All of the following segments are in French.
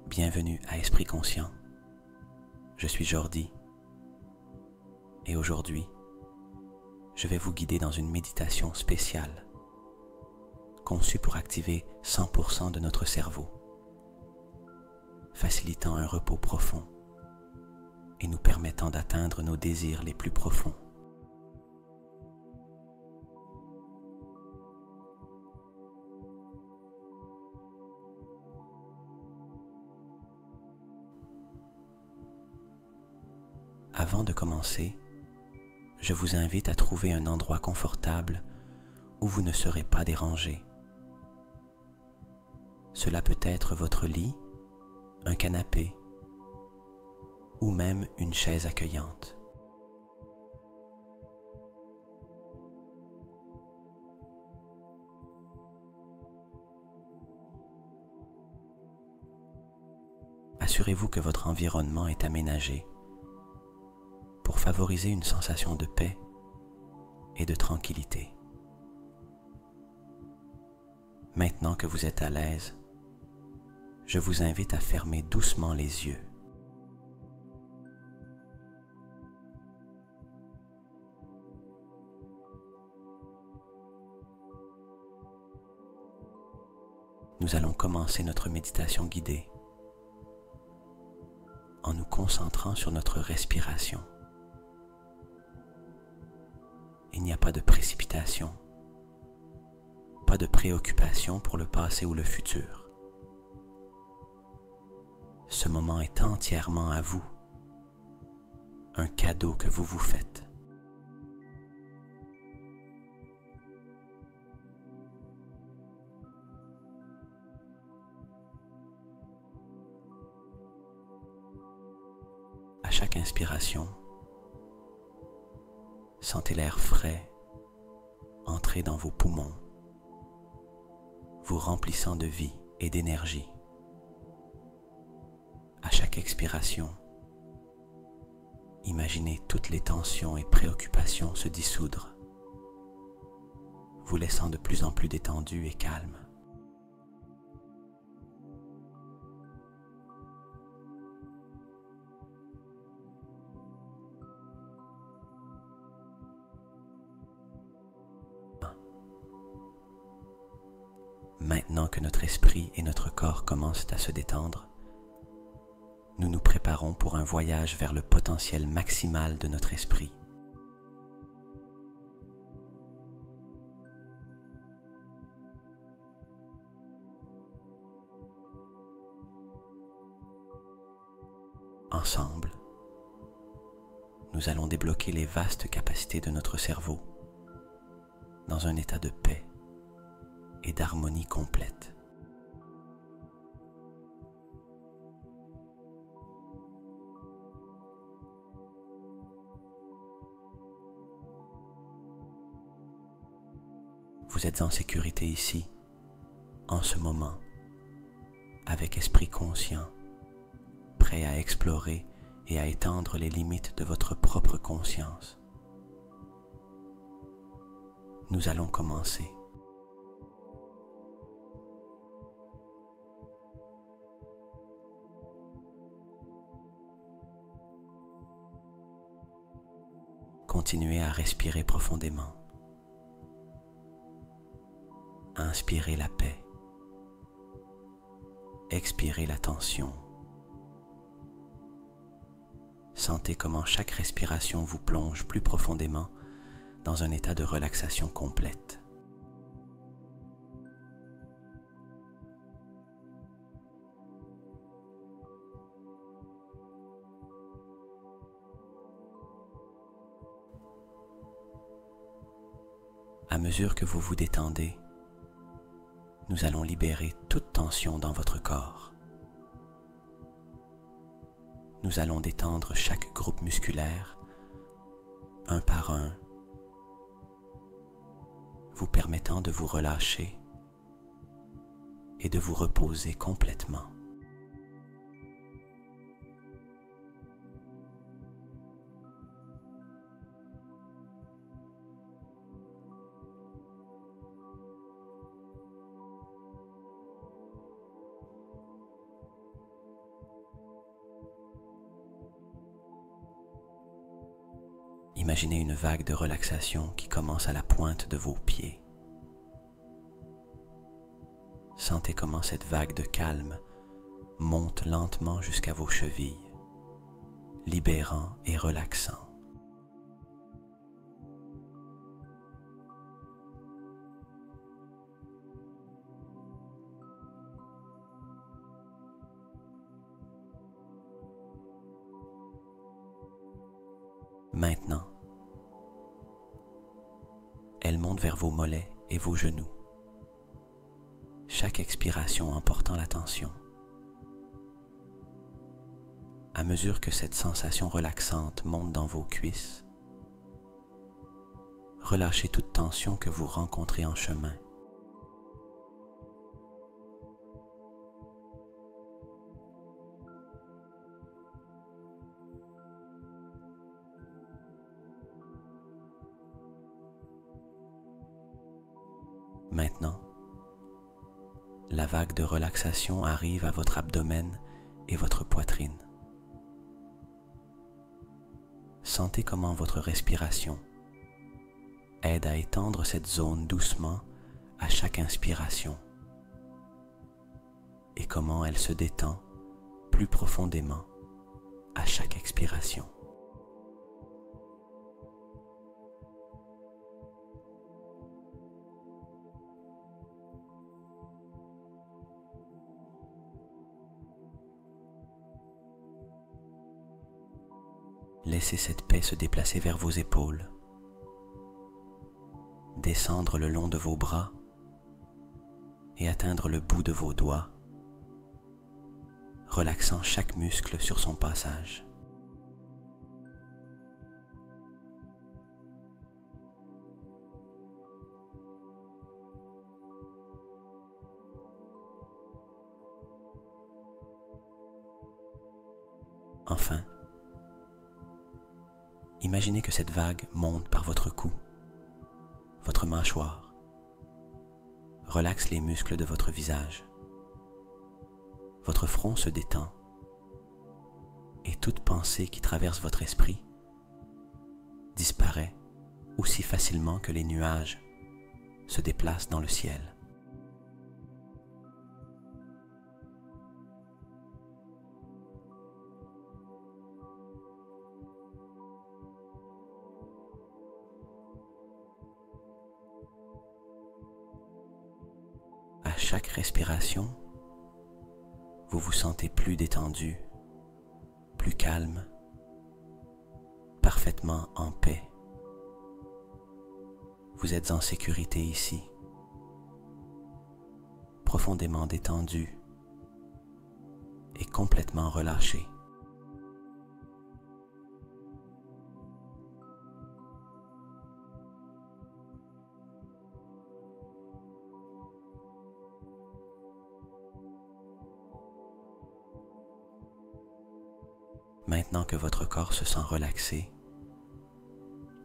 Bienvenue à Esprit Conscient. Je suis Jordi et aujourd'hui, je vais vous guider dans une méditation spéciale conçue pour activer 100% de notre cerveau, facilitant un repos profond et nous permettant d'atteindre nos désirs les plus profonds. Avant de commencer, je vous invite à trouver un endroit confortable où vous ne serez pas dérangé. Cela peut être votre lit, un canapé ou même une chaise accueillante. Assurez-vous que votre environnement est aménagé pour favoriser une sensation de paix et de tranquillité. Maintenant que vous êtes à l'aise, je vous invite à fermer doucement les yeux. Nous allons commencer notre méditation guidée en nous concentrant sur notre respiration. Il n'y a pas de précipitation, pas de préoccupation pour le passé ou le futur. Ce moment est entièrement à vous, un cadeau que vous vous faites. À chaque inspiration, sentez l'air frais entrer dans vos poumons, vous remplissant de vie et d'énergie. À chaque expiration, imaginez toutes les tensions et préoccupations se dissoudre, vous laissant de plus en plus détendu et calme. Maintenant que notre esprit et notre corps commencent à se détendre, nous nous préparons pour un voyage vers le potentiel maximal de notre esprit. Ensemble, nous allons débloquer les vastes capacités de notre cerveau dans un état de paix et d'harmonie complète. Vous êtes en sécurité ici, en ce moment, avec esprit conscient, prêt à explorer et à étendre les limites de votre propre conscience. Nous allons commencer. Continuez à respirer profondément. Inspirez la paix. Expirez la tension. Sentez comment chaque respiration vous plonge plus profondément dans un état de relaxation complète. À mesure que vous vous détendez, nous allons libérer toute tension dans votre corps. Nous allons détendre chaque groupe musculaire, un par un, vous permettant de vous relâcher et de vous reposer complètement. Imaginez une vague de relaxation qui commence à la pointe de vos pieds. Sentez comment cette vague de calme monte lentement jusqu'à vos chevilles, libérant et relaxant. Maintenant, elle monte vers vos mollets et vos genoux, chaque expiration emportant la tension. À mesure que cette sensation relaxante monte dans vos cuisses, relâchez toute tension que vous rencontrez en chemin. Maintenant, la vague de relaxation arrive à votre abdomen et votre poitrine. Sentez comment votre respiration aide à étendre cette zone doucement à chaque inspiration et comment elle se détend plus profondément à chaque expiration. Laissez cette paix se déplacer vers vos épaules, descendre le long de vos bras et atteindre le bout de vos doigts, relaxant chaque muscle sur son passage. Enfin, imaginez que cette vague monte par votre cou, votre mâchoire, relaxe les muscles de votre visage. Votre front se détend et toute pensée qui traverse votre esprit disparaît aussi facilement que les nuages se déplacent dans le ciel. À chaque respiration, vous vous sentez plus détendu, plus calme, parfaitement en paix. Vous êtes en sécurité ici, profondément détendu et complètement relâché. Maintenant que votre corps se sent relaxé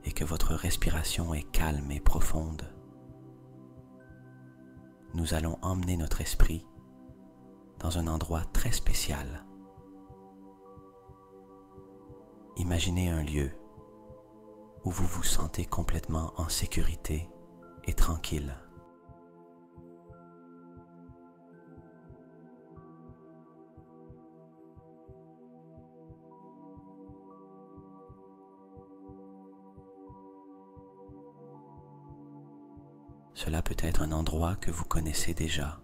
et que votre respiration est calme et profonde, nous allons emmener notre esprit dans un endroit très spécial. Imaginez un lieu où vous vous sentez complètement en sécurité et tranquille. Cela peut être un endroit que vous connaissez déjà,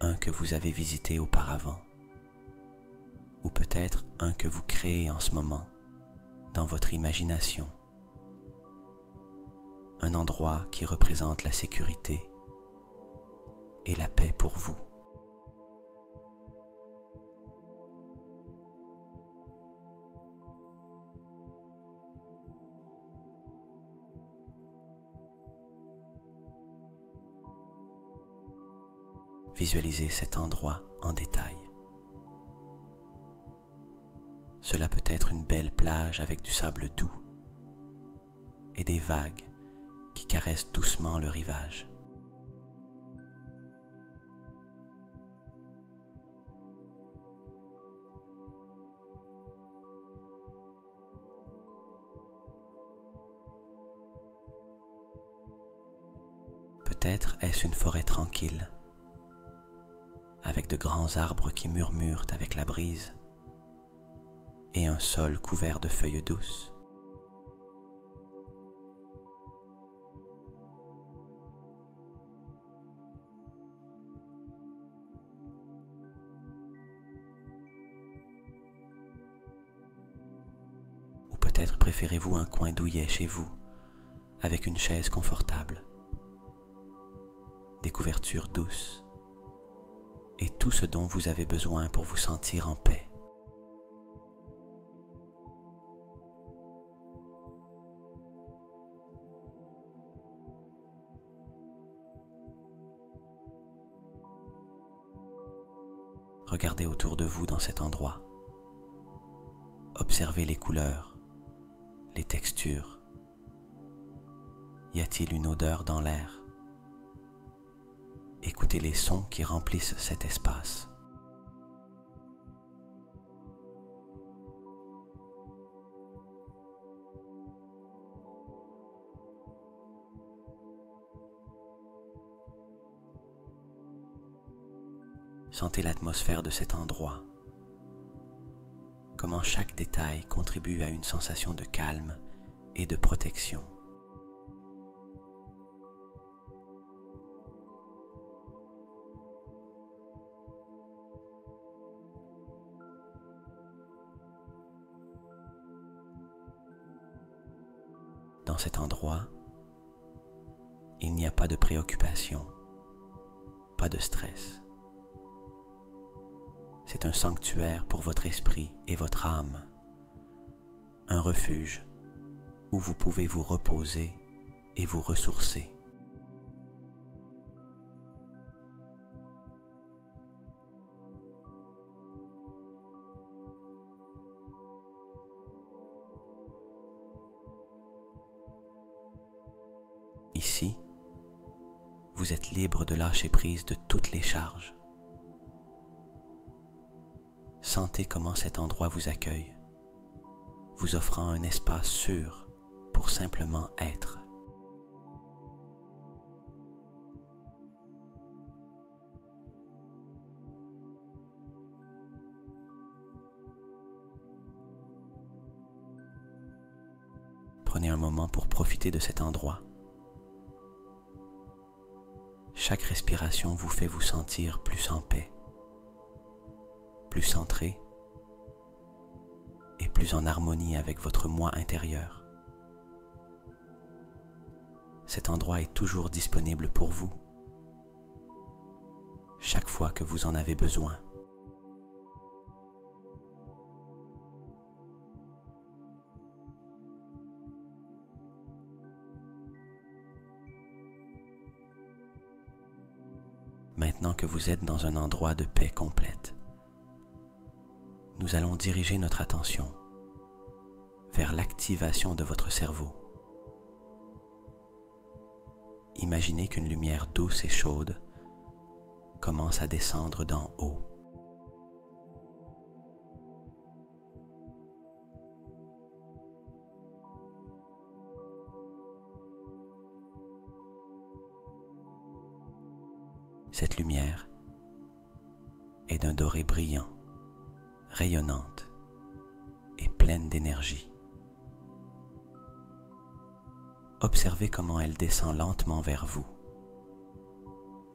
un que vous avez visité auparavant, ou peut-être un que vous créez en ce moment dans votre imagination. Un endroit qui représente la sécurité et la paix pour vous. Visualisez cet endroit en détail. Cela peut être une belle plage avec du sable doux et des vagues qui caressent doucement le rivage. peut-être est-ce une forêt tranquille, avec de grands arbres qui murmurent avec la brise et un sol couvert de feuilles douces. Ou peut-être préférez-vous un coin douillet chez vous, avec une chaise confortable, des couvertures douces et tout ce dont vous avez besoin pour vous sentir en paix. Regardez autour de vous dans cet endroit. Observez les couleurs, les textures. Y a-t-il une odeur dans l'air? Écoutez les sons qui remplissent cet espace. Sentez l'atmosphère de cet endroit. Comment chaque détail contribue à une sensation de calme et de protection. Dans cet endroit, il n'y a pas de préoccupation, pas de stress. C'est un sanctuaire pour votre esprit et votre âme, un refuge où vous pouvez vous reposer et vous ressourcer. Ici, vous êtes libre de lâcher prise de toutes les charges. Sentez comment cet endroit vous accueille, vous offrant un espace sûr pour simplement être. Prenez un moment pour profiter de cet endroit. Chaque respiration vous fait vous sentir plus en paix, plus centré et plus en harmonie avec votre moi intérieur. Cet endroit est toujours disponible pour vous, chaque fois que vous en avez besoin. Maintenant que vous êtes dans un endroit de paix complète, nous allons diriger notre attention vers l'activation de votre cerveau. Imaginez qu'une lumière douce et chaude commence à descendre d'en haut. Cette lumière est d'un doré brillant, rayonnante et pleine d'énergie. Observez comment elle descend lentement vers vous,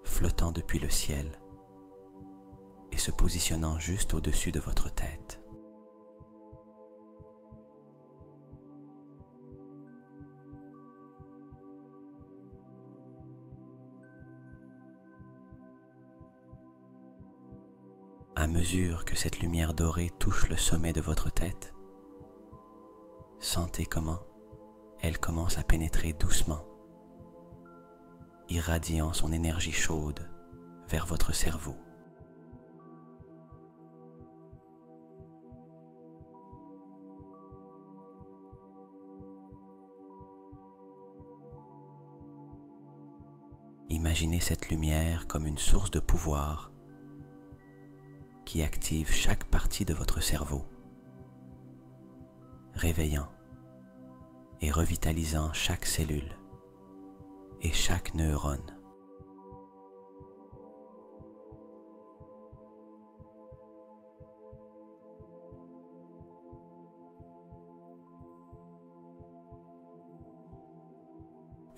flottant depuis le ciel et se positionnant juste au-dessus de votre tête. À mesure que cette lumière dorée touche le sommet de votre tête, sentez comment elle commence à pénétrer doucement, irradiant son énergie chaude vers votre cerveau. Imaginez cette lumière comme une source de pouvoir qui active chaque partie de votre cerveau, réveillant et revitalisant chaque cellule et chaque neurone.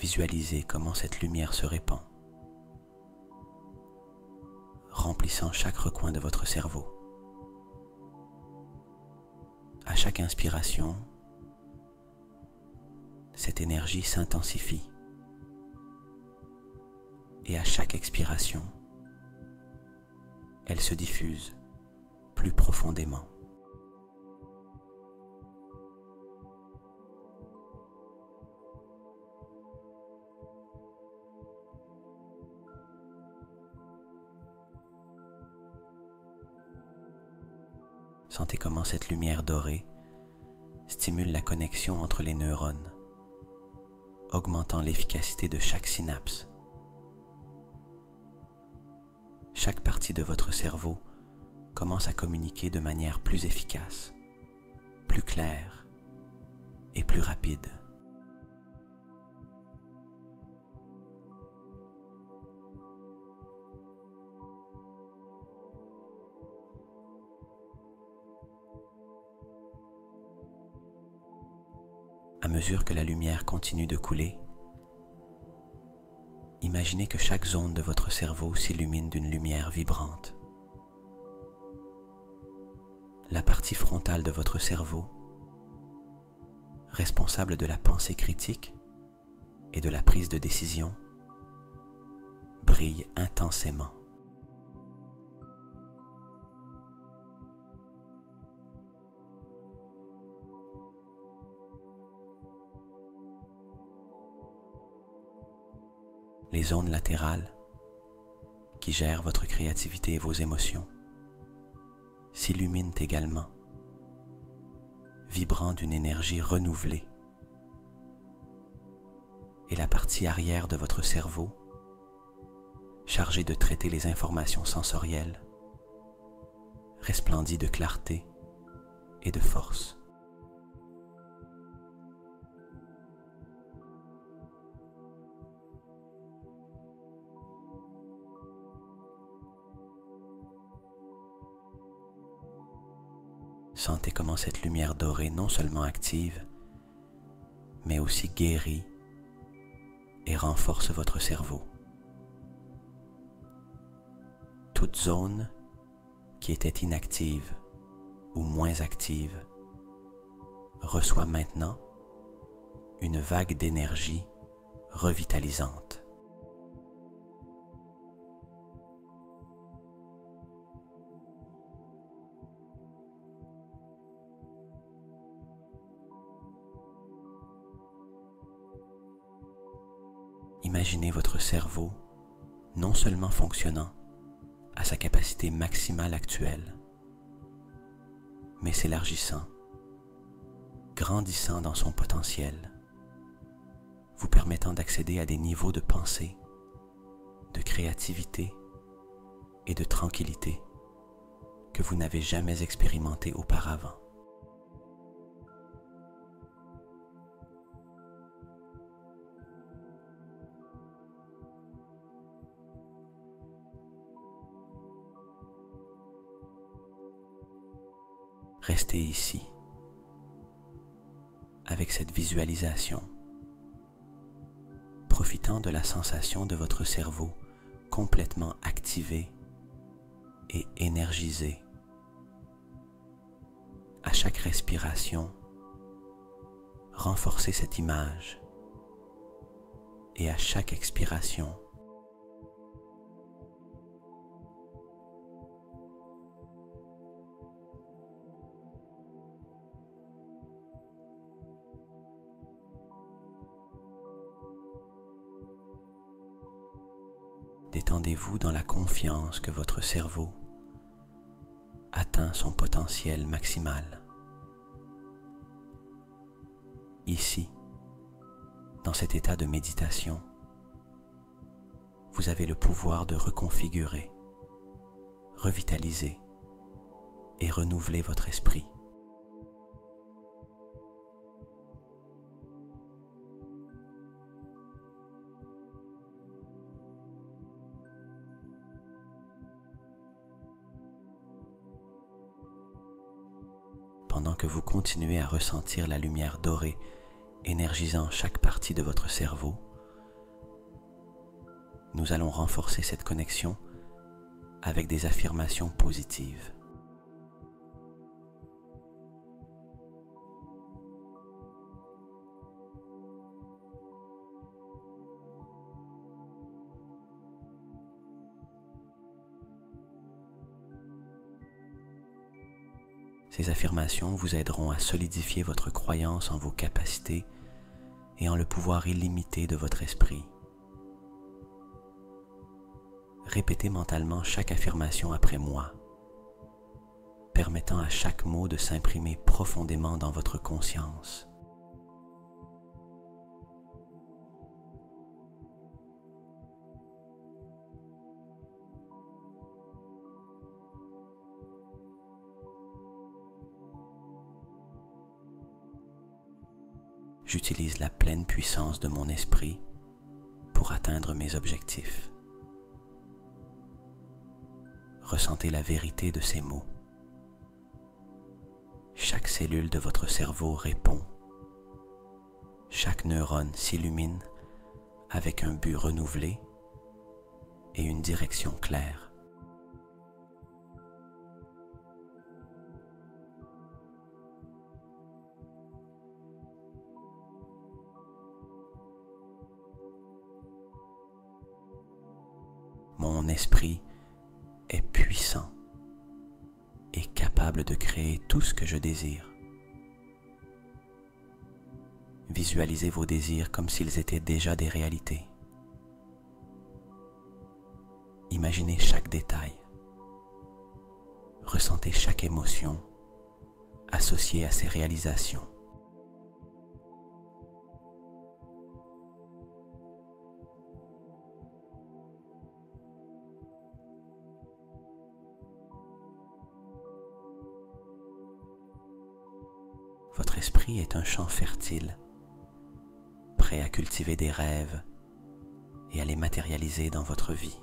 visualisez comment cette lumière se répand, remplissant chaque recoin de votre cerveau. À chaque inspiration, cette énergie s'intensifie et à chaque expiration, elle se diffuse plus profondément. Sentez comment cette lumière dorée stimule la connexion entre les neurones, augmentant l'efficacité de chaque synapse. Chaque partie de votre cerveau commence à communiquer de manière plus efficace, plus claire et plus rapide. À mesure que la lumière continue de couler, imaginez que chaque zone de votre cerveau s'illumine d'une lumière vibrante. La partie frontale de votre cerveau, responsable de la pensée critique et de la prise de décision, brille intensément. Les zones latérales, qui gèrent votre créativité et vos émotions, s'illuminent également, vibrant d'une énergie renouvelée. Et la partie arrière de votre cerveau, chargée de traiter les informations sensorielles, resplendit de clarté et de force. Sentez comment cette lumière dorée non seulement active, mais aussi guérit et renforce votre cerveau. Toute zone qui était inactive ou moins active reçoit maintenant une vague d'énergie revitalisante. Imaginez votre cerveau non seulement fonctionnant à sa capacité maximale actuelle, mais s'élargissant, grandissant dans son potentiel, vous permettant d'accéder à des niveaux de pensée, de créativité et de tranquillité que vous n'avez jamais expérimenté auparavant. Restez ici, avec cette visualisation, profitant de la sensation de votre cerveau complètement activé et énergisé. À chaque respiration, renforcez cette image et à chaque expiration, détendez-vous dans la confiance que votre cerveau atteint son potentiel maximal. Ici, dans cet état de méditation, vous avez le pouvoir de reconfigurer, revitaliser et renouveler votre esprit. Pendant que vous continuez à ressentir la lumière dorée énergisant chaque partie de votre cerveau, nous allons renforcer cette connexion avec des affirmations positives. Ces affirmations vous aideront à solidifier votre croyance en vos capacités et en le pouvoir illimité de votre esprit. Répétez mentalement chaque affirmation après moi, permettant à chaque mot de s'imprimer profondément dans votre conscience. J'utilise la pleine puissance de mon esprit pour atteindre mes objectifs. Ressentez la vérité de ces mots. Chaque cellule de votre cerveau répond. Chaque neurone s'illumine avec un but renouvelé et une direction claire. Mon esprit est puissant et capable de créer tout ce que je désire. Visualisez vos désirs comme s'ils étaient déjà des réalités. Imaginez chaque détail. Ressentez chaque émotion associée à ces réalisations. Votre esprit est un champ fertile, prêt à cultiver des rêves et à les matérialiser dans votre vie.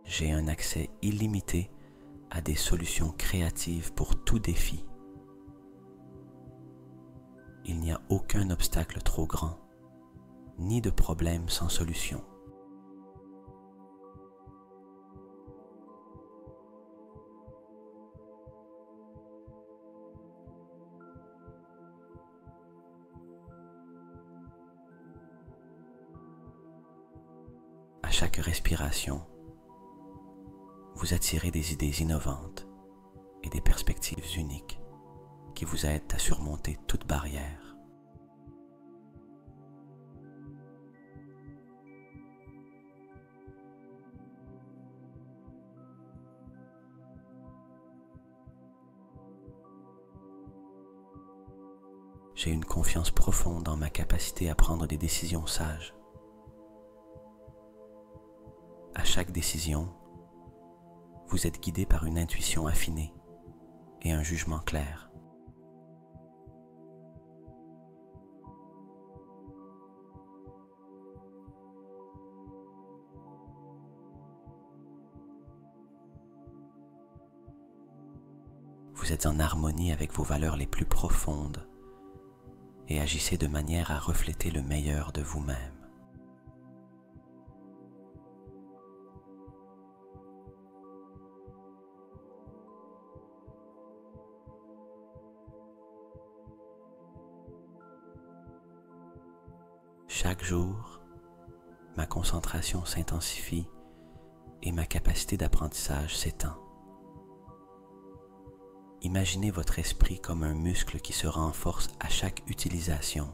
J'ai un accès illimité à des solutions créatives pour tout défi. Il n'y a aucun obstacle trop grand, ni de problème sans solution. À chaque respiration, vous attirez des idées innovantes et des perspectives uniques qui vous aident à surmonter toute barrière. J'ai une confiance profonde en ma capacité à prendre des décisions sages. À chaque décision, vous êtes guidé par une intuition affinée et un jugement clair. Vous êtes en harmonie avec vos valeurs les plus profondes et agissez de manière à refléter le meilleur de vous-même. Chaque jour, ma concentration s'intensifie et ma capacité d'apprentissage s'étend. Imaginez votre esprit comme un muscle qui se renforce à chaque utilisation.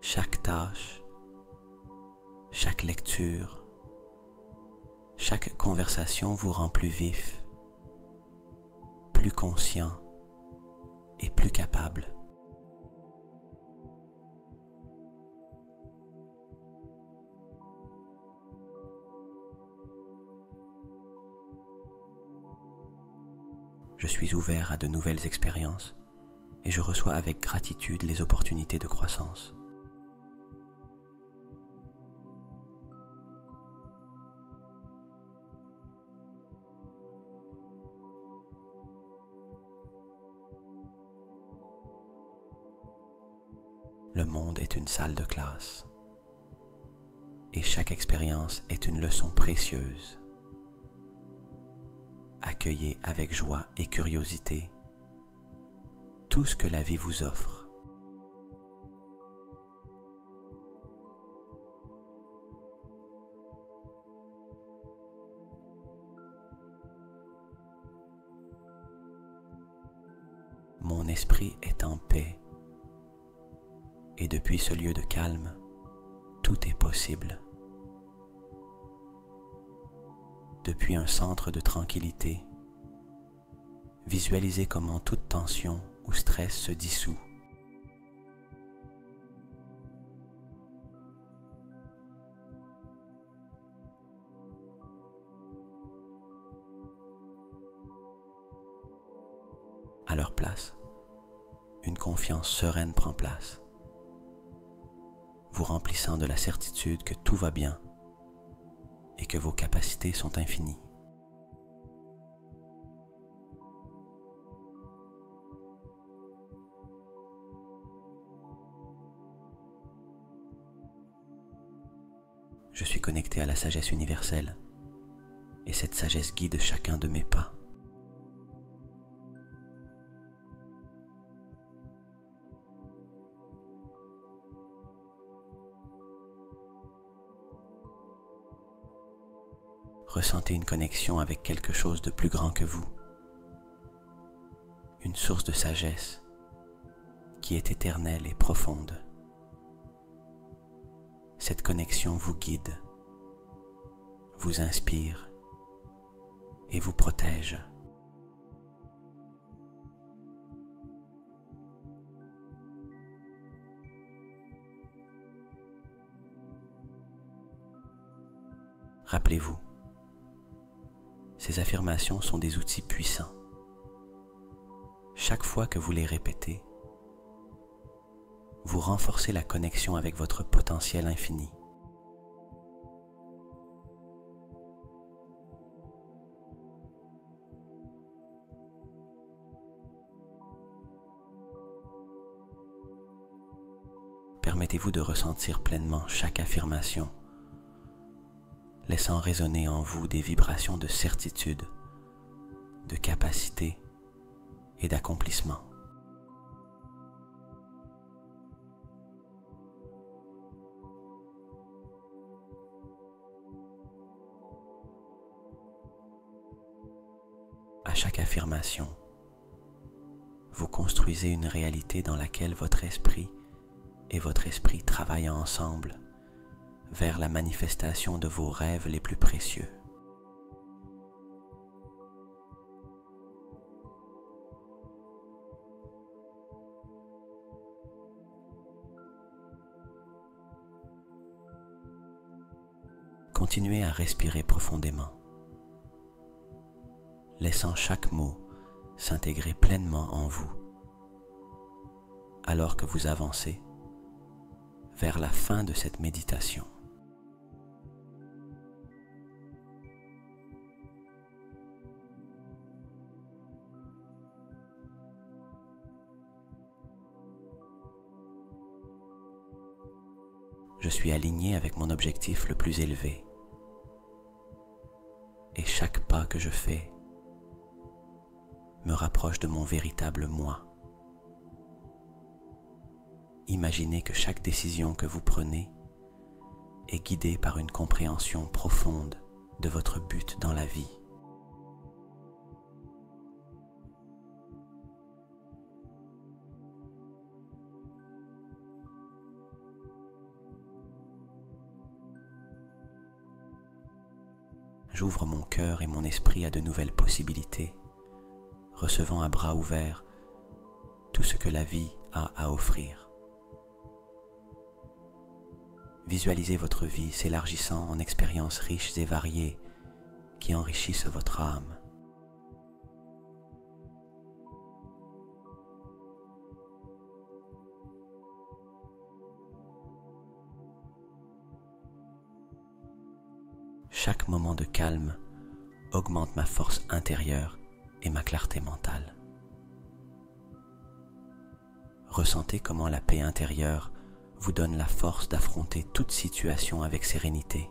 Chaque tâche, chaque lecture, chaque conversation vous rend plus vif, plus conscient et plus capable. Je suis ouvert à de nouvelles expériences et je reçois avec gratitude les opportunités de croissance. Le monde est une salle de classe et chaque expérience est une leçon précieuse. Accueillez avec joie et curiosité tout ce que la vie vous offre. Mon esprit est en paix et depuis ce lieu de calme, tout est possible. Depuis un centre de tranquillité, visualisez comment toute tension ou stress se dissout. À leur place, une confiance sereine prend place, vous remplissant de la certitude que tout va bien et que vos capacités sont infinies. Je suis connecté à la sagesse universelle et cette sagesse guide chacun de mes pas. Ressentez une connexion avec quelque chose de plus grand que vous, une source de sagesse qui est éternelle et profonde. Cette connexion vous guide, vous inspire et vous protège. Rappelez-vous, ces affirmations sont des outils puissants. Chaque fois que vous les répétez, vous renforcez la connexion avec votre potentiel infini. Permettez-vous de ressentir pleinement chaque affirmation, laissant résonner en vous des vibrations de certitude, de capacité et d'accomplissement. À chaque affirmation, vous construisez une réalité dans laquelle votre esprit et votre esprit travaillent ensemble vers la manifestation de vos rêves les plus précieux. Continuez à respirer profondément, laissant chaque mot s'intégrer pleinement en vous, alors que vous avancez vers la fin de cette méditation. Je suis aligné avec mon objectif le plus élevé et chaque pas que je fais me rapproche de mon véritable moi. Imaginez que chaque décision que vous prenez est guidée par une compréhension profonde de votre but dans la vie. J'ouvre mon cœur et mon esprit à de nouvelles possibilités, recevant à bras ouverts tout ce que la vie a à offrir. Visualisez votre vie s'élargissant en expériences riches et variées qui enrichissent votre âme. chaque moment de calme augmente ma force intérieure et ma clarté mentale. Ressentez comment la paix intérieure vous donne la force d'affronter toute situation avec sérénité.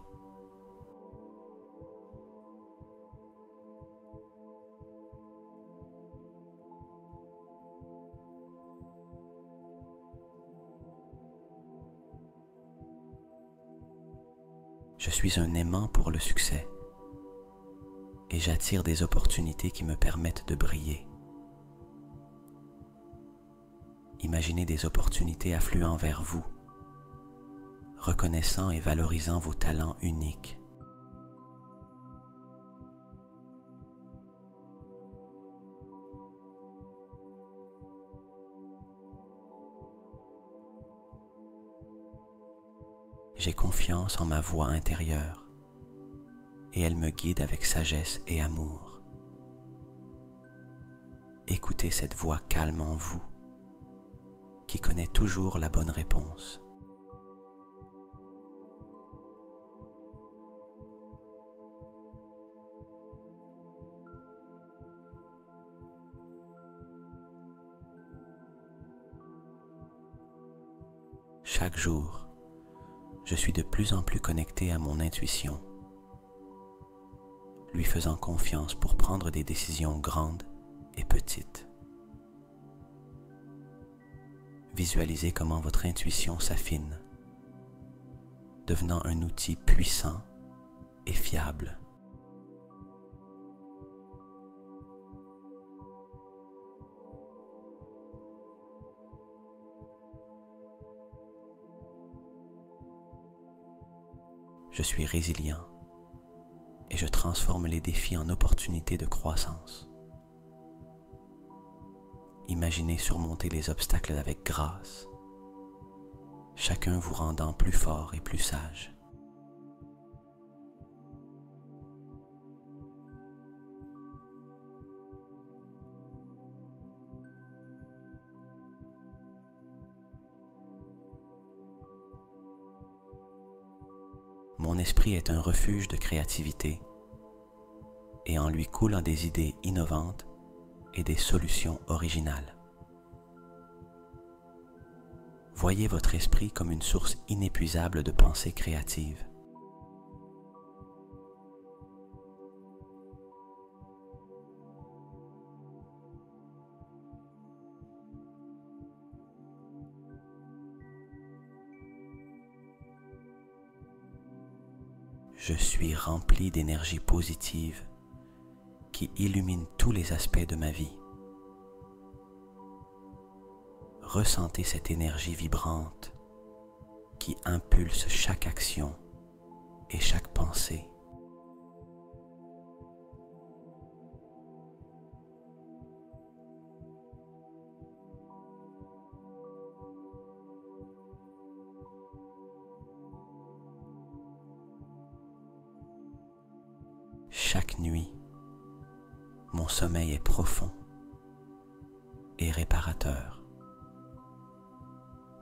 Je suis un aimant pour le succès et j'attire des opportunités qui me permettent de briller. Imaginez des opportunités affluant vers vous, reconnaissant et valorisant vos talents uniques. J'ai confiance en ma voix intérieure et elle me guide avec sagesse et amour. Écoutez cette voix calme en vous qui connaît toujours la bonne réponse. Chaque jour, je suis de plus en plus connecté à mon intuition, lui faisant confiance pour prendre des décisions grandes et petites. Visualisez comment votre intuition s'affine, devenant un outil puissant et fiable. Je suis résilient et je transforme les défis en opportunités de croissance. Imaginez surmonter les obstacles avec grâce, chacun vous rendant plus fort et plus sage. Mon esprit est un refuge de créativité et en lui coulent des idées innovantes et des solutions originales. Voyez votre esprit comme une source inépuisable de pensées créatives. Je suis rempli d'énergie positive qui illumine tous les aspects de ma vie. Ressentez cette énergie vibrante qui impulse chaque action et chaque pensée. Chaque nuit, mon sommeil est profond et réparateur,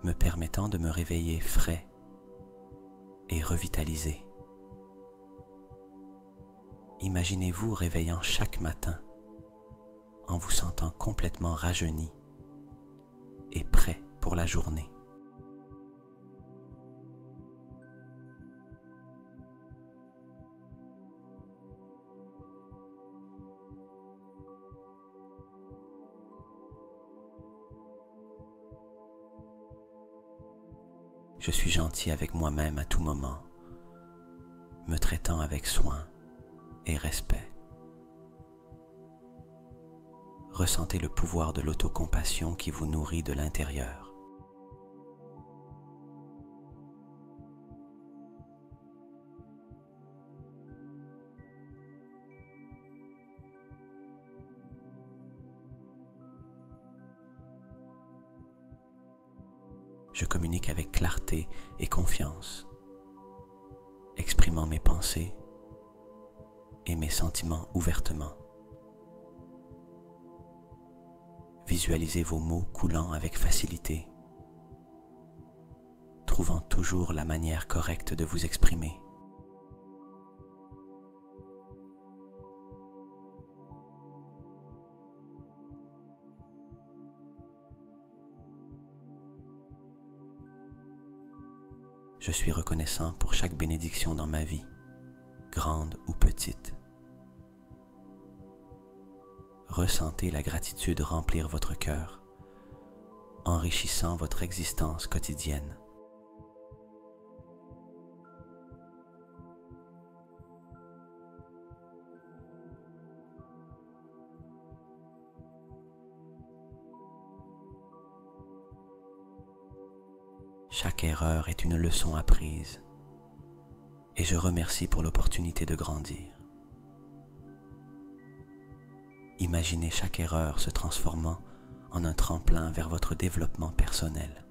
me permettant de me réveiller frais et revitalisé. Imaginez-vous réveillant chaque matin en vous sentant complètement rajeuni et prêt pour la journée. Je suis gentil avec moi-même à tout moment, me traitant avec soin et respect. Ressentez le pouvoir de l'autocompassion qui vous nourrit de l'intérieur. Je communique avec clarté et confiance, exprimant mes pensées et mes sentiments ouvertement. Visualisez vos mots coulant avec facilité, trouvant toujours la manière correcte de vous exprimer. Je suis reconnaissant pour chaque bénédiction dans ma vie, grande ou petite. Ressentez la gratitude remplir votre cœur, enrichissant votre existence quotidienne. Chaque erreur est une leçon apprise et je remercie pour l'opportunité de grandir. Imaginez chaque erreur se transformant en un tremplin vers votre développement personnel.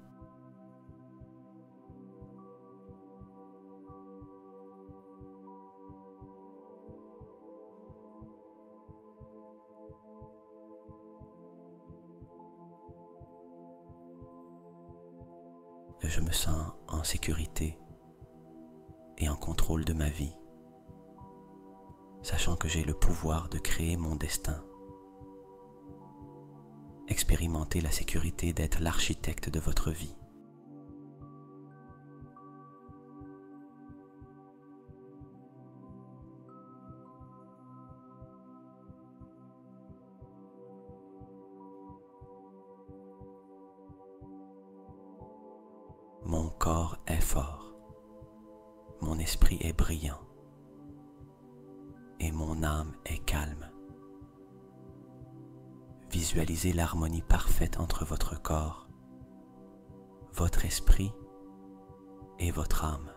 Je me sens en sécurité et en contrôle de ma vie, sachant que j'ai le pouvoir de créer mon destin. Expérimentez la sécurité d'être l'architecte de votre vie. Mon corps est fort, mon esprit est brillant et mon âme est calme. Visualisez l'harmonie parfaite entre votre corps, votre esprit et votre âme.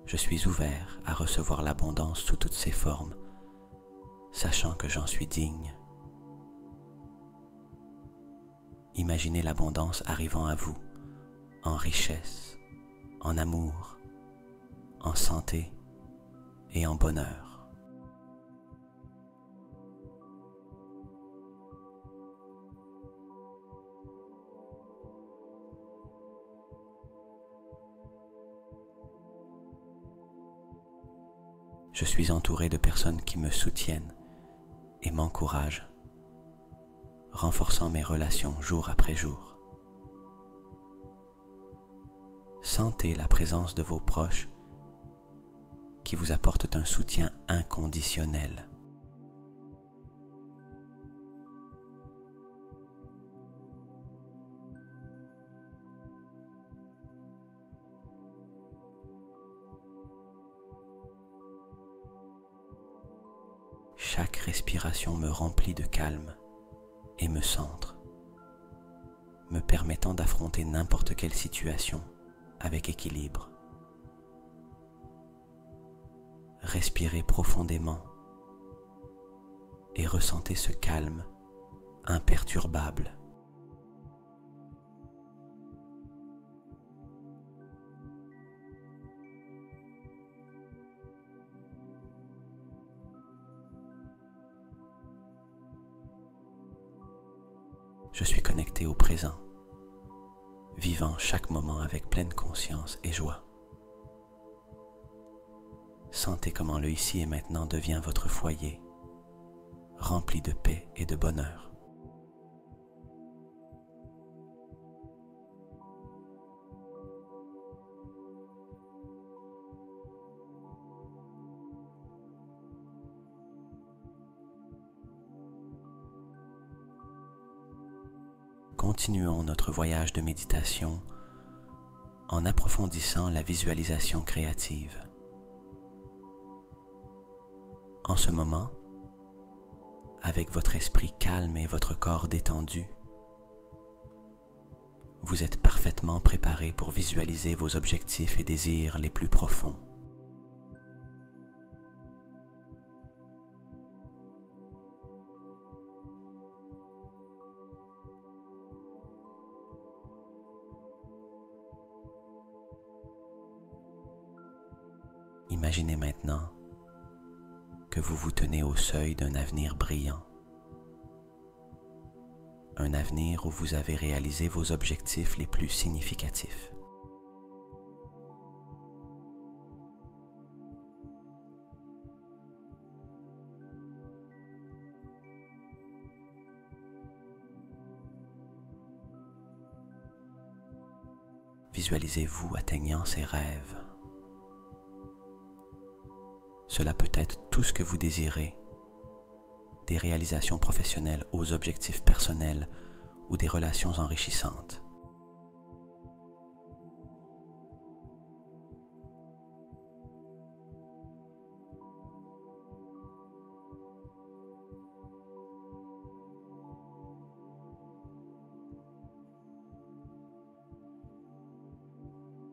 Je suis ouvert à recevoir l'abondance sous toutes ses formes, sachant que j'en suis digne. Imaginez l'abondance arrivant à vous, en richesse, en amour, en santé et en bonheur. Je suis entouré de personnes qui me soutiennent et m'encouragent, renforçant mes relations jour après jour. Sentez la présence de vos proches qui vous apportent un soutien inconditionnel. Chaque respiration me remplit de calme et me centre, me permettant d'affronter n'importe quelle situation avec équilibre. Respirez profondément et ressentez ce calme imperturbable. Je suis connecté au présent, vivant chaque moment avec pleine conscience et joie. Sentez comment le ici et maintenant devient votre foyer, rempli de paix et de bonheur. Continuons notre voyage de méditation en approfondissant la visualisation créative. En ce moment, avec votre esprit calme et votre corps détendu, vous êtes parfaitement préparé pour visualiser vos objectifs et désirs les plus profonds. Imaginez maintenant que vous vous tenez au seuil d'un avenir brillant, un avenir où vous avez réalisé vos objectifs les plus significatifs. visualisez-vous atteignant ces rêves. Cela peut être tout ce que vous désirez, des réalisations professionnelles aux objectifs personnels ou des relations enrichissantes.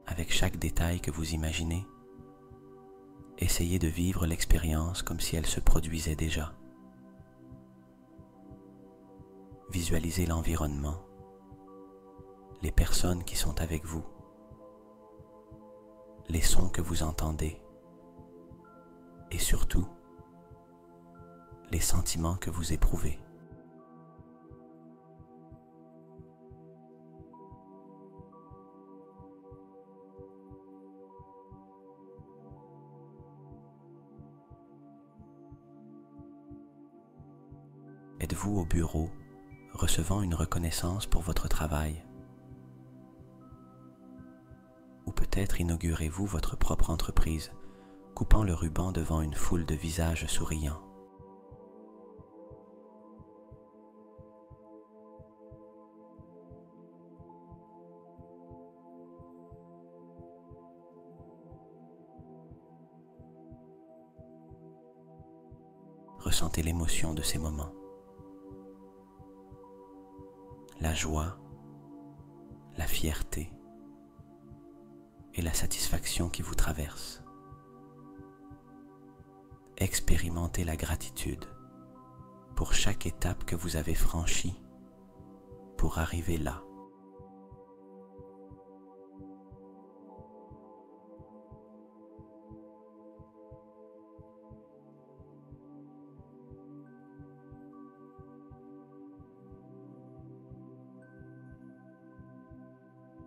Avec chaque détail que vous imaginez, essayez de vivre l'expérience comme si elle se produisait déjà. Visualisez l'environnement, les personnes qui sont avec vous, les sons que vous entendez et surtout les sentiments que vous éprouvez. Êtes-vous au bureau, recevant une reconnaissance pour votre travail? Ou peut-être inaugurez-vous votre propre entreprise, coupant le ruban devant une foule de visages souriants. Ressentez l'émotion de ces moments. La joie, la fierté et la satisfaction qui vous traversent. Expérimentez la gratitude pour chaque étape que vous avez franchie pour arriver là.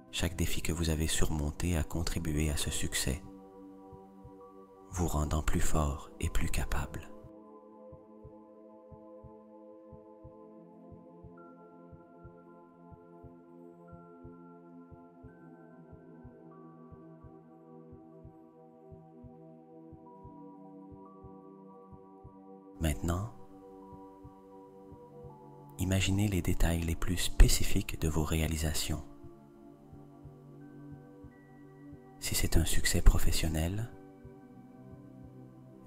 Chaque défi que vous avez surmonté a contribué à ce succès, vous rendant plus fort et plus capable. Maintenant, imaginez les détails les plus spécifiques de vos réalisations. Si c'est un succès professionnel,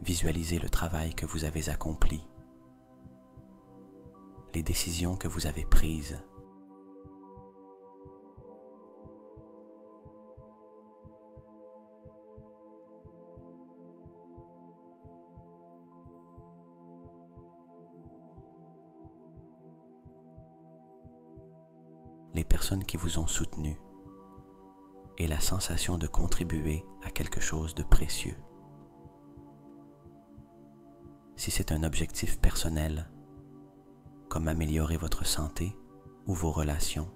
visualisez le travail que vous avez accompli, les décisions que vous avez prises. Les personnes qui vous ont soutenu et la sensation de contribuer à quelque chose de précieux. Si c'est un objectif personnel, comme améliorer votre santé ou vos relations,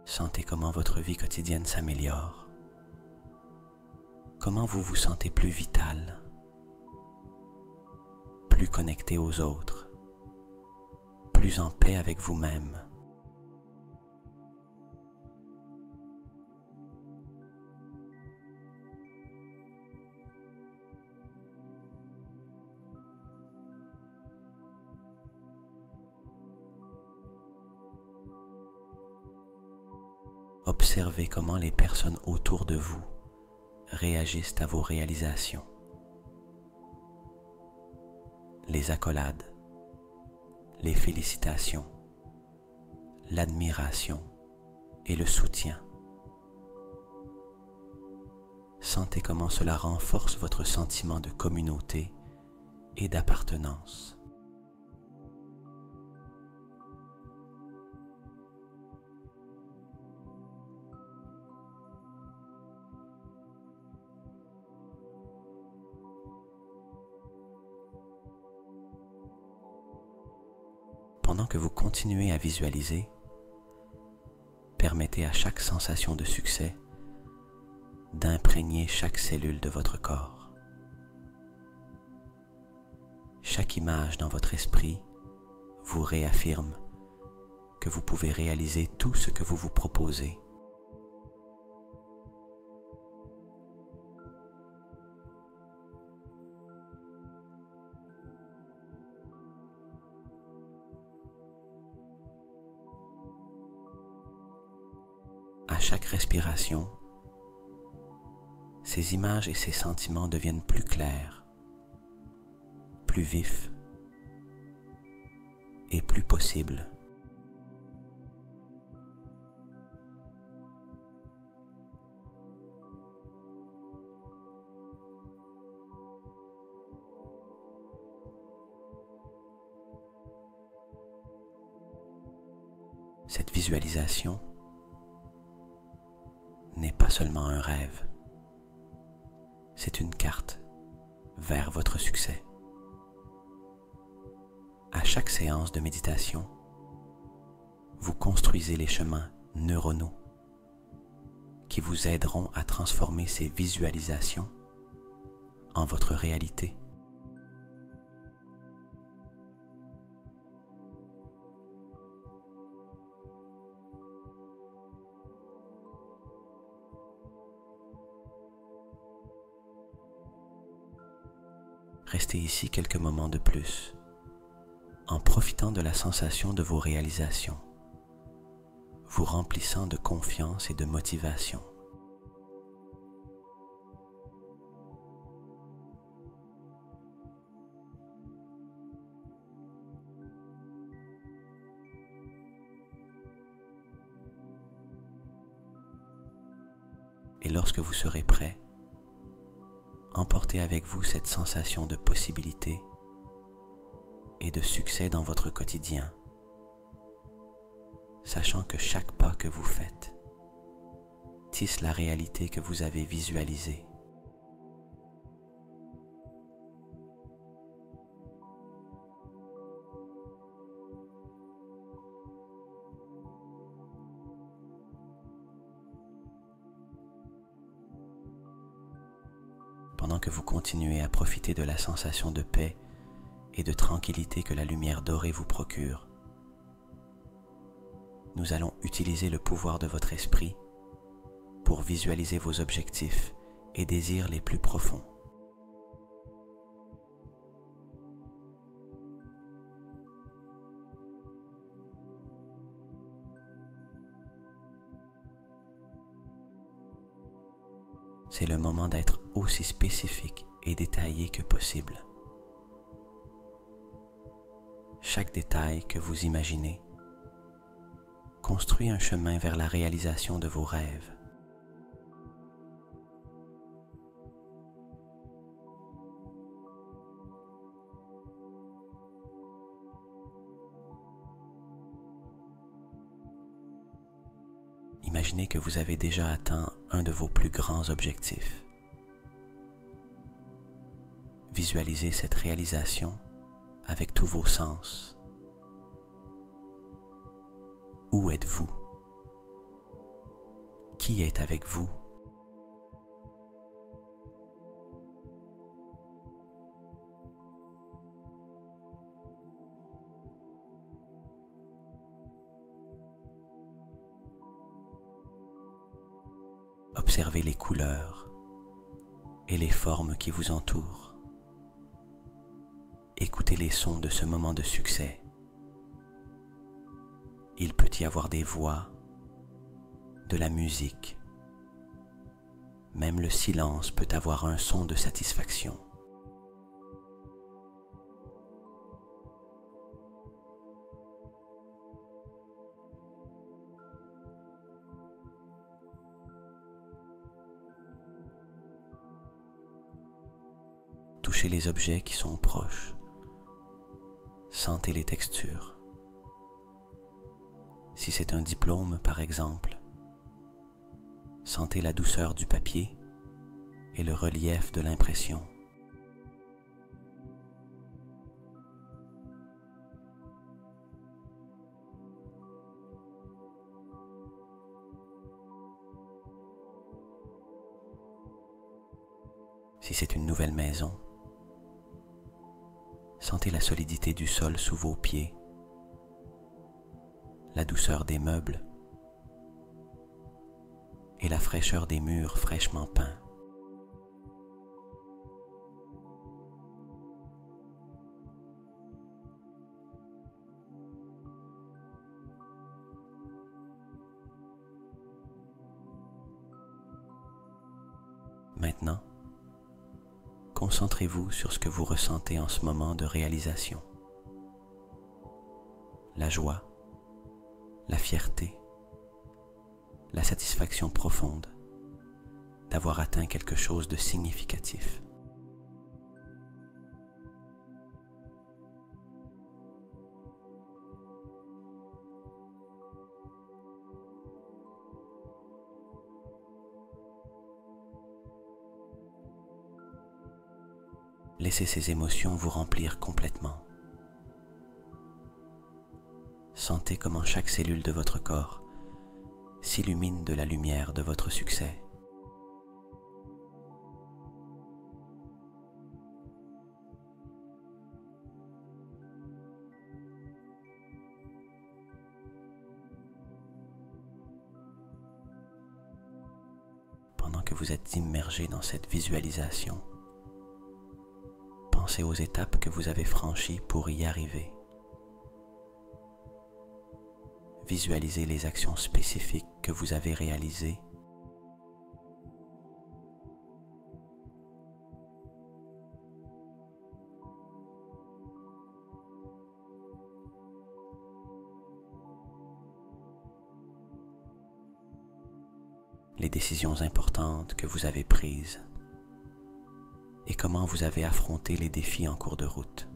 sentez comment votre vie quotidienne s'améliore, comment vous vous sentez plus vital, plus connecté aux autres, plus en paix avec vous-même. Observez comment les personnes autour de vous réagissent à vos réalisations. Les accolades, les félicitations, l'admiration et le soutien. Sentez comment cela renforce votre sentiment de communauté et d'appartenance. Pendant que vous continuez à visualiser, permettez à chaque sensation de succès d'imprégner chaque cellule de votre corps. Chaque image dans votre esprit vous réaffirme que vous pouvez réaliser tout ce que vous vous proposez. À chaque respiration, ces images et ces sentiments deviennent plus clairs, plus vifs et plus possibles. Cette visualisation n'est pas seulement un rêve, c'est une carte vers votre succès. À chaque séance de méditation, vous construisez les chemins neuronaux qui vous aideront à transformer ces visualisations en votre réalité. Restez ici quelques moments de plus, en profitant de la sensation de vos réalisations, vous remplissant de confiance et de motivation. Et lorsque vous serez prêt, emportez avec vous cette sensation de possibilité et de succès dans votre quotidien, sachant que chaque pas que vous faites tisse la réalité que vous avez visualisée. Pendant que vous continuez à profiter de la sensation de paix et de tranquillité que la lumière dorée vous procure, nous allons utiliser le pouvoir de votre esprit pour visualiser vos objectifs et désirs les plus profonds. C'est le moment d'être aussi spécifique et détaillé que possible. Chaque détail que vous imaginez construit un chemin vers la réalisation de vos rêves. Imaginez que vous avez déjà atteint un de vos plus grands objectifs. Visualisez cette réalisation avec tous vos sens. Où êtes-vous? Qui est avec vous? Observez les couleurs et les formes qui vous entourent. Écoutez les sons de ce moment de succès. Il peut y avoir des voix, de la musique. Même le silence peut avoir un son de satisfaction. Touchez les objets qui sont proches. Sentez les textures. Si c'est un diplôme, par exemple, sentez la douceur du papier et le relief de l'impression. Si c'est une nouvelle maison, sentez la solidité du sol sous vos pieds, la douceur des meubles et la fraîcheur des murs fraîchement peints. Maintenant, concentrez-vous sur ce que vous ressentez en ce moment de réalisation. La joie, la fierté, la satisfaction profonde d'avoir atteint quelque chose de significatif. Laissez ces émotions vous remplir complètement. Sentez comment chaque cellule de votre corps s'illumine de la lumière de votre succès. Pendant que vous êtes immergé dans cette visualisation, pensez aux étapes que vous avez franchies pour y arriver. Visualisez les actions spécifiques que vous avez réalisées. Les décisions importantes que vous avez prises et comment vous avez affronté les défis en cours de route.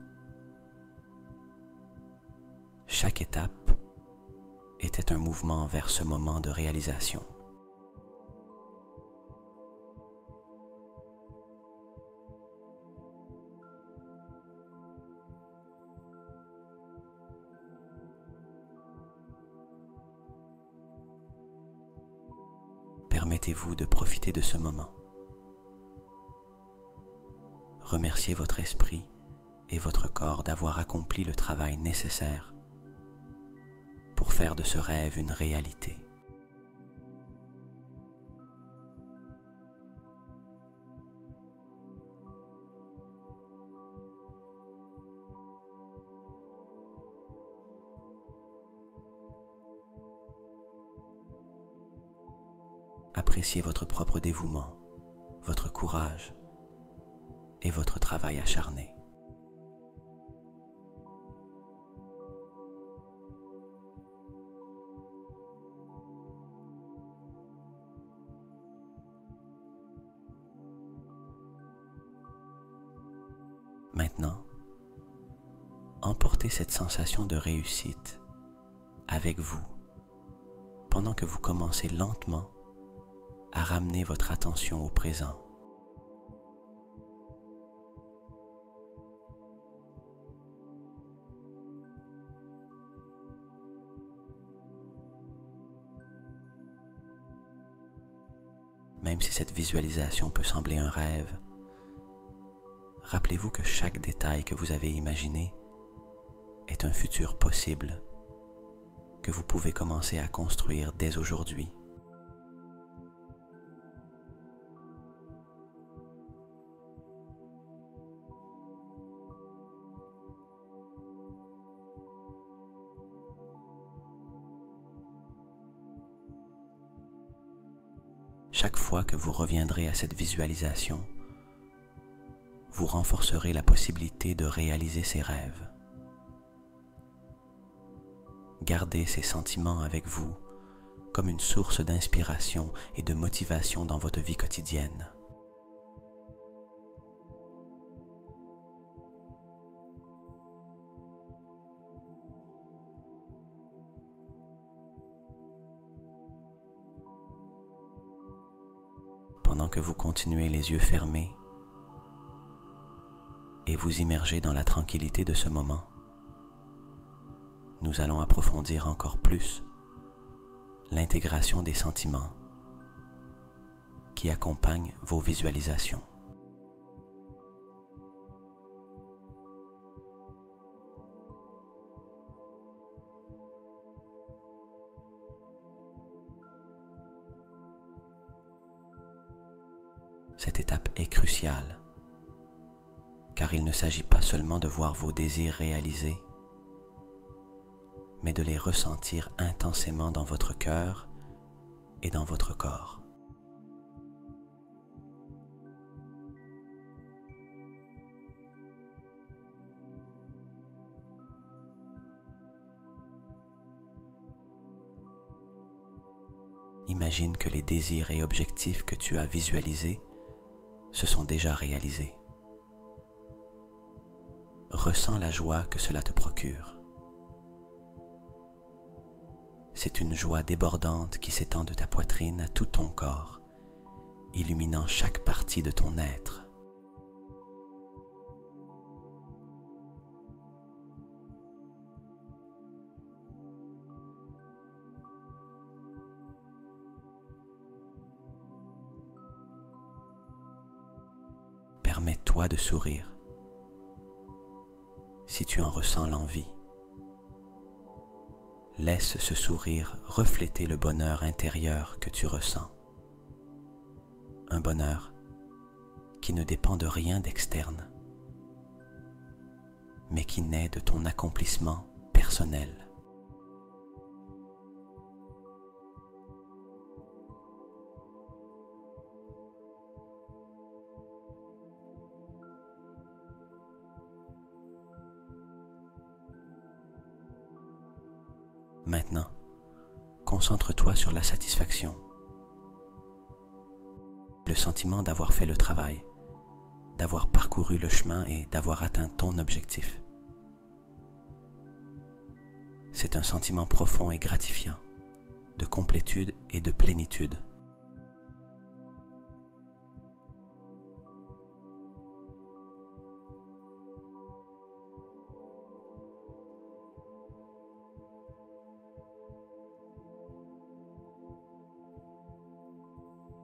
Chaque étape était un mouvement vers ce moment de réalisation. Permettez-vous de profiter de ce moment. Remerciez votre esprit et votre corps d'avoir accompli le travail nécessaire pour faire de ce rêve une réalité. Appréciez votre propre dévouement, votre courage et votre travail acharné. Maintenant, emportez cette sensation de réussite avec vous pendant que vous commencez lentement à ramener votre attention au présent. Même si cette visualisation peut sembler un rêve, rappelez-vous que chaque détail que vous avez imaginé est un futur possible que vous pouvez commencer à construire dès aujourd'hui. Chaque fois que vous reviendrez à cette visualisation, vous renforcerez la possibilité de réaliser ces rêves. Gardez ces sentiments avec vous comme une source d'inspiration et de motivation dans votre vie quotidienne. Pendant que vous continuez les yeux fermés et vous immergez dans la tranquillité de ce moment, nous allons approfondir encore plus l'intégration des sentiments qui accompagnent vos visualisations. Cette étape est cruciale, car il ne s'agit pas seulement de voir vos désirs réalisés, mais de les ressentir intensément dans votre cœur et dans votre corps. Imagine que les désirs et objectifs que tu as visualisés se sont déjà réalisés. Ressens la joie que cela te procure. C'est une joie débordante qui s'étend de ta poitrine à tout ton corps, illuminant chaque partie de ton être. Permets-toi de sourire, si tu en ressens l'envie. Laisse ce sourire refléter le bonheur intérieur que tu ressens. Un bonheur qui ne dépend de rien d'externe, mais qui naît de ton accomplissement personnel. Maintenant, concentre-toi sur la satisfaction, le sentiment d'avoir fait le travail, d'avoir parcouru le chemin et d'avoir atteint ton objectif. C'est un sentiment profond et gratifiant, de complétude et de plénitude.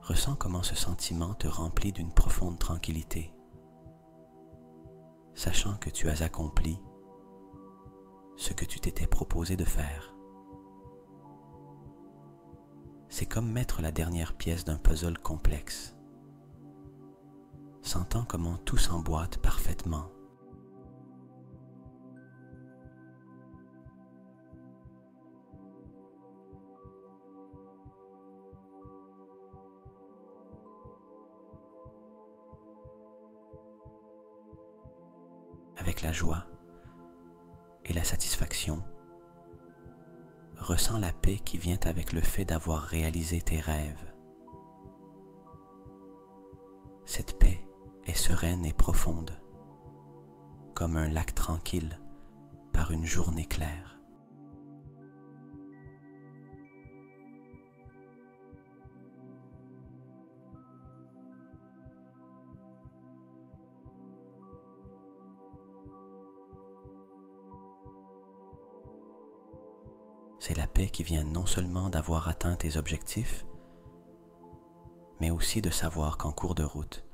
Ressens comment ce sentiment te remplit d'une profonde tranquillité, sachant que tu as accompli ce que tu t'étais proposé de faire. C'est comme mettre la dernière pièce d'un puzzle complexe, sentant comment tout s'emboîte parfaitement. Avec la joie et la satisfaction, ressens la paix qui vient avec le fait d'avoir réalisé tes rêves. Cette paix est sereine et profonde, comme un lac tranquille par une journée claire. C'est la paix qui vient non seulement d'avoir atteint tes objectifs, mais aussi de savoir qu'en cours de route,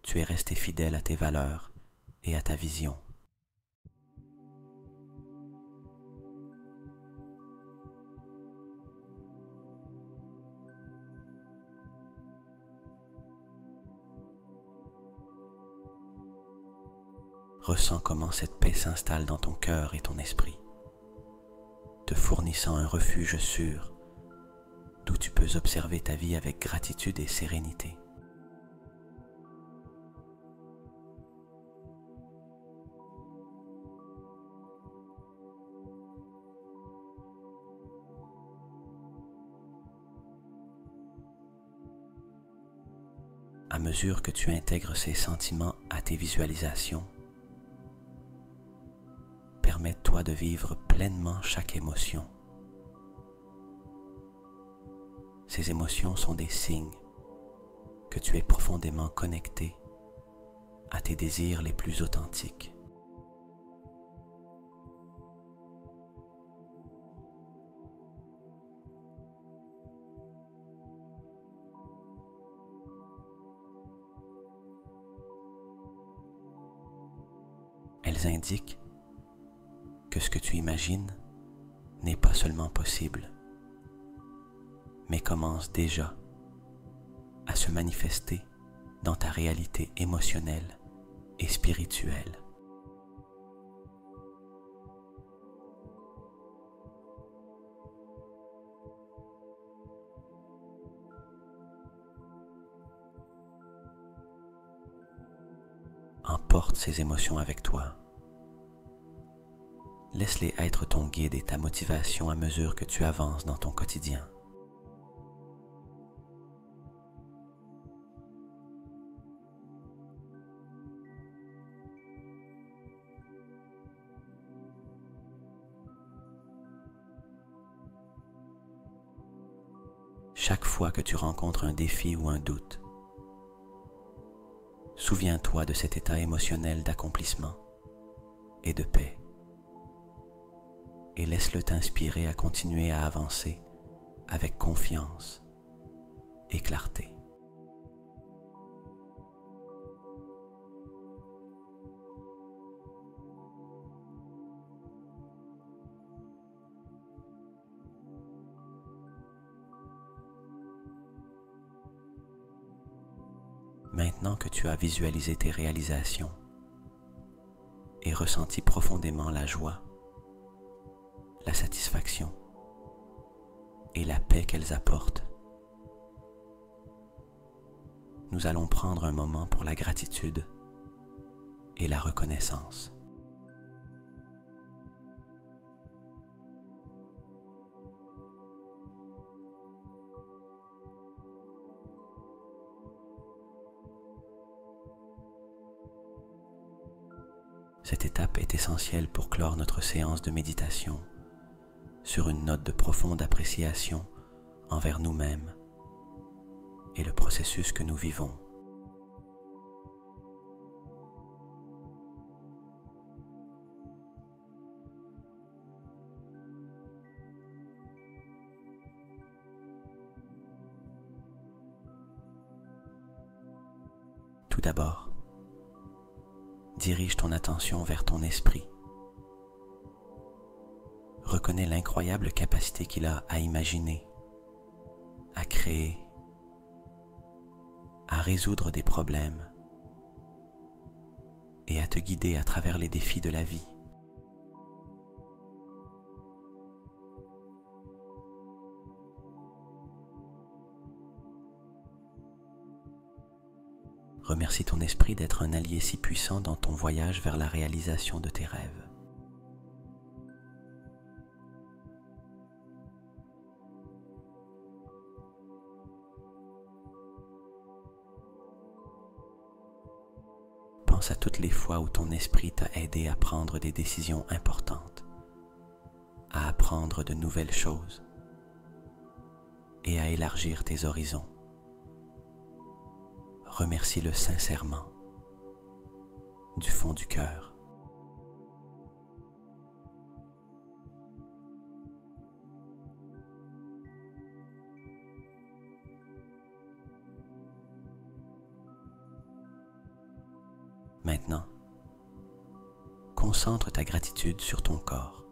tu es resté fidèle à tes valeurs et à ta vision. Ressens comment cette paix s'installe dans ton cœur et ton esprit, te fournissant un refuge sûr d'où tu peux observer ta vie avec gratitude et sérénité. À mesure que tu intègres ces sentiments à tes visualisations, permets-toi de vivre pleinement chaque émotion. Ces émotions sont des signes que tu es profondément connecté à tes désirs les plus authentiques. Elles indiquent que ce que tu imagines n'est pas seulement possible, mais commence déjà à se manifester dans ta réalité émotionnelle et spirituelle. Emporte ces émotions avec toi. Laisse-les être ton guide et ta motivation à mesure que tu avances dans ton quotidien. Chaque fois que tu rencontres un défi ou un doute, souviens-toi de cet état émotionnel d'accomplissement et de paix et laisse-le t'inspirer à continuer à avancer avec confiance et clarté. Maintenant que tu as visualisé tes réalisations et ressenti profondément la joie, la satisfaction et la paix qu'elles apportent, nous allons prendre un moment pour la gratitude et la reconnaissance. Cette étape est essentielle pour clore notre séance de méditation sur une note de profonde appréciation envers nous-mêmes et le processus que nous vivons. Tout d'abord, dirige ton attention vers ton esprit. Reconnais l'incroyable capacité qu'il a à imaginer, à créer, à résoudre des problèmes et à te guider à travers les défis de la vie. Remercie ton esprit d'être un allié si puissant dans ton voyage vers la réalisation de tes rêves. Pense à toutes les fois où ton esprit t'a aidé à prendre des décisions importantes, à apprendre de nouvelles choses et à élargir tes horizons. Remercie-le sincèrement, du fond du cœur. Maintenant, concentre ta gratitude sur ton corps.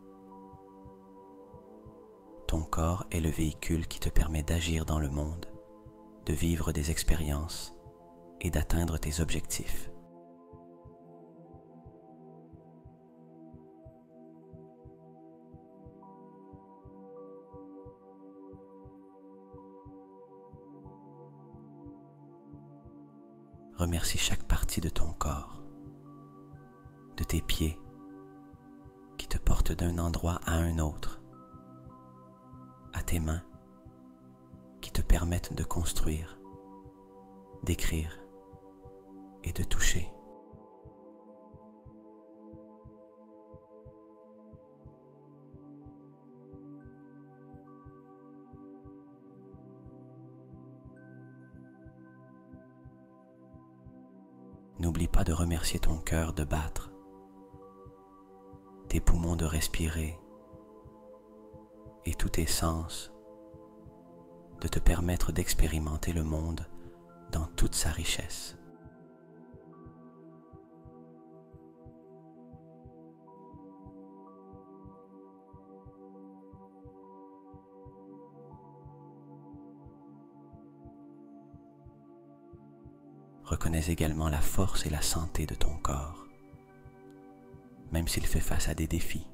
Ton corps est le véhicule qui te permet d'agir dans le monde, de vivre des expériences et d'atteindre tes objectifs. Remercie chaque partie de ton corps, de tes pieds qui te portent d'un endroit à un autre, à tes mains qui te permettent de construire, d'écrire et de toucher. N'oublie pas de remercier ton cœur de battre, tes poumons de respirer et tous tes sens de te permettre d'expérimenter le monde dans toute sa richesse. Reconnais également la force et la santé de ton corps, même s'il fait face à des défis.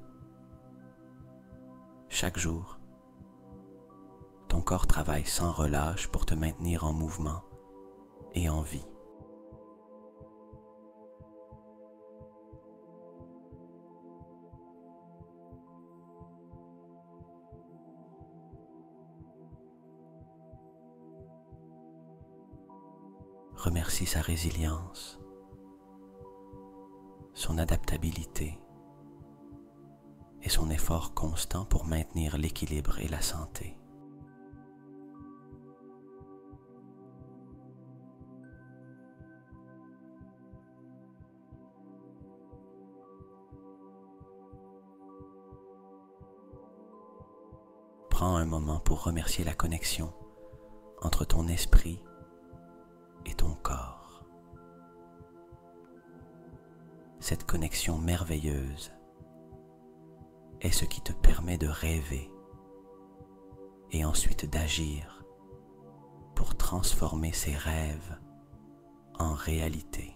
Chaque jour, ton corps travaille sans relâche pour te maintenir en mouvement et en vie. Remercie sa résilience, son adaptabilité et son effort constant pour maintenir l'équilibre et la santé. Prends un moment pour remercier la connexion entre ton esprit et ton corps. Cette connexion merveilleuse est ce qui te permet de rêver et ensuite d'agir pour transformer ces rêves en réalité.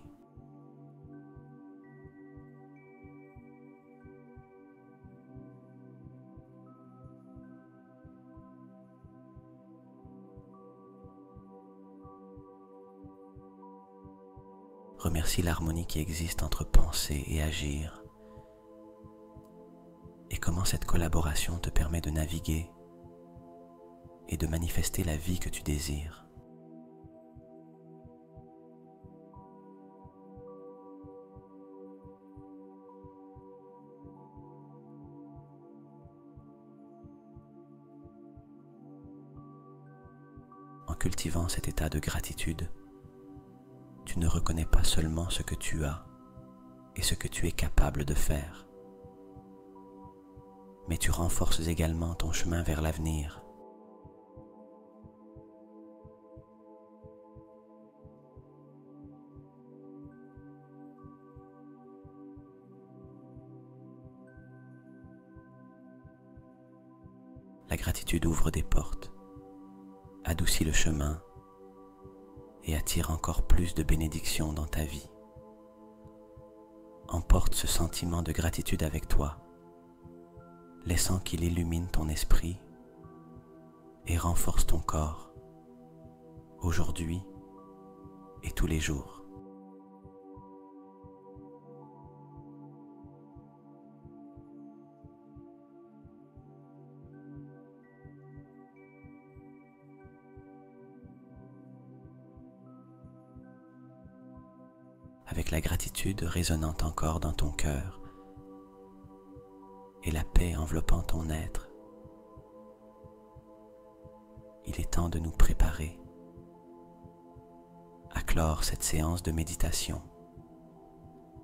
Remercie l'harmonie qui existe entre penser et agir et comment cette collaboration te permet de naviguer et de manifester la vie que tu désires. En cultivant cet état de gratitude, tu ne reconnais pas seulement ce que tu as et ce que tu es capable de faire, mais tu renforces également ton chemin vers l'avenir. La gratitude ouvre des portes, adoucit le chemin et attire encore plus de bénédictions dans ta vie. Emporte ce sentiment de gratitude avec toi, laissant qu'il illumine ton esprit et renforce ton corps, aujourd'hui et tous les jours. Avec la gratitude résonnant encore dans ton cœur et la paix enveloppant ton être, il est temps de nous préparer à clore cette séance de méditation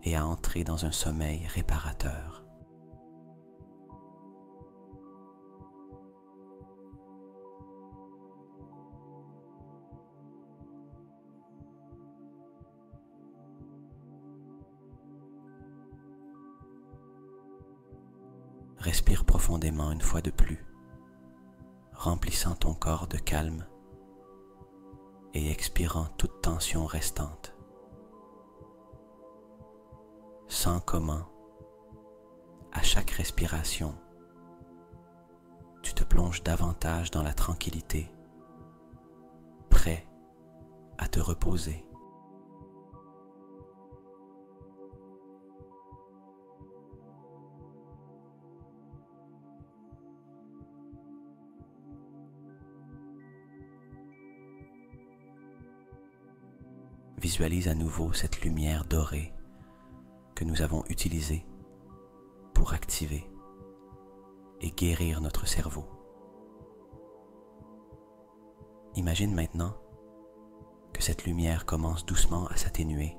et à entrer dans un sommeil réparateur. Respire profondément une fois de plus, remplissant ton corps de calme et expirant toute tension restante. Sens comment, à chaque respiration, tu te plonges davantage dans la tranquillité, prêt à te reposer. Visualise à nouveau cette lumière dorée que nous avons utilisée pour activer et guérir notre cerveau. Imagine maintenant que cette lumière commence doucement à s'atténuer,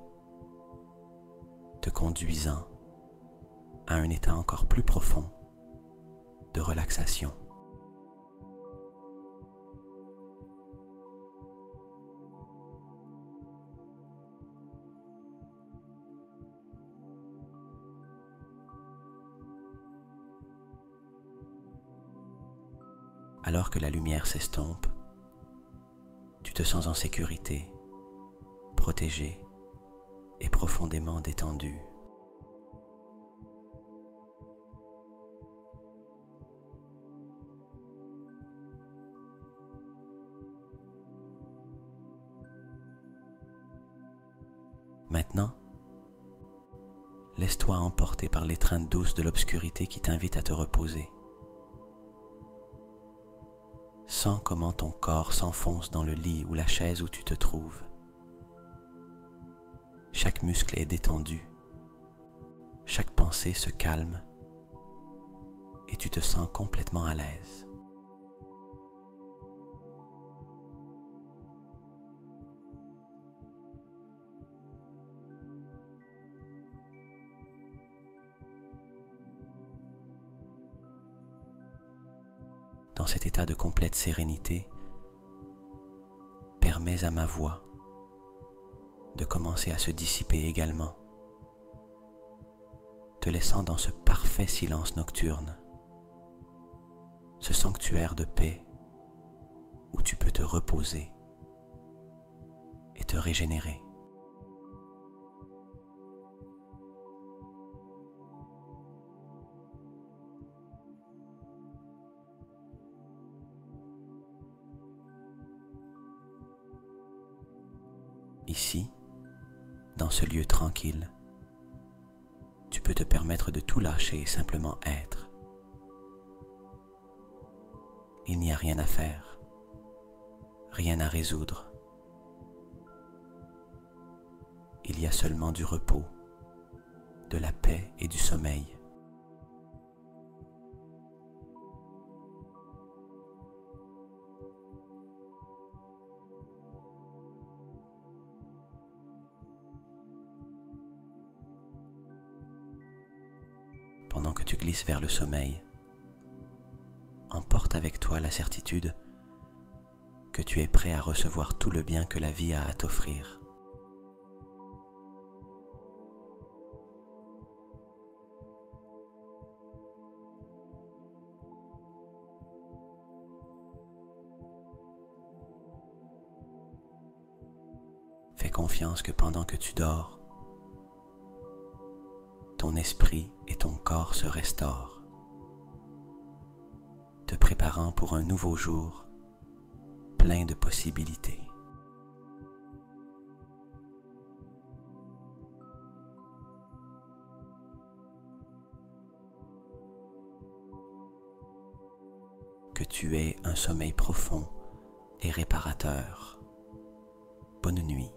te conduisant à un état encore plus profond de relaxation. Alors que la lumière s'estompe, tu te sens en sécurité, protégé et profondément détendu. Maintenant, laisse-toi emporter par l'étreinte douce de l'obscurité qui t'invite à te reposer. Sens comment ton corps s'enfonce dans le lit ou la chaise où tu te trouves. Chaque muscle est détendu, chaque pensée se calme et tu te sens complètement à l'aise. Dans cet état de complète sérénité, permets à ma voix de commencer à se dissiper également, te laissant dans ce parfait silence nocturne, ce sanctuaire de paix où tu peux te reposer et te régénérer. Ici, dans ce lieu tranquille, tu peux te permettre de tout lâcher et simplement être. Il n'y a rien à faire, rien à résoudre. Il y a seulement du repos, de la paix et du sommeil. Pendant que tu glisses vers le sommeil, emporte avec toi la certitude que tu es prêt à recevoir tout le bien que la vie a à t'offrir. Fais confiance que pendant que tu dors, ton esprit et ton corps se restaurent, te préparant pour un nouveau jour plein de possibilités. Que tu aies un sommeil profond et réparateur. Bonne nuit.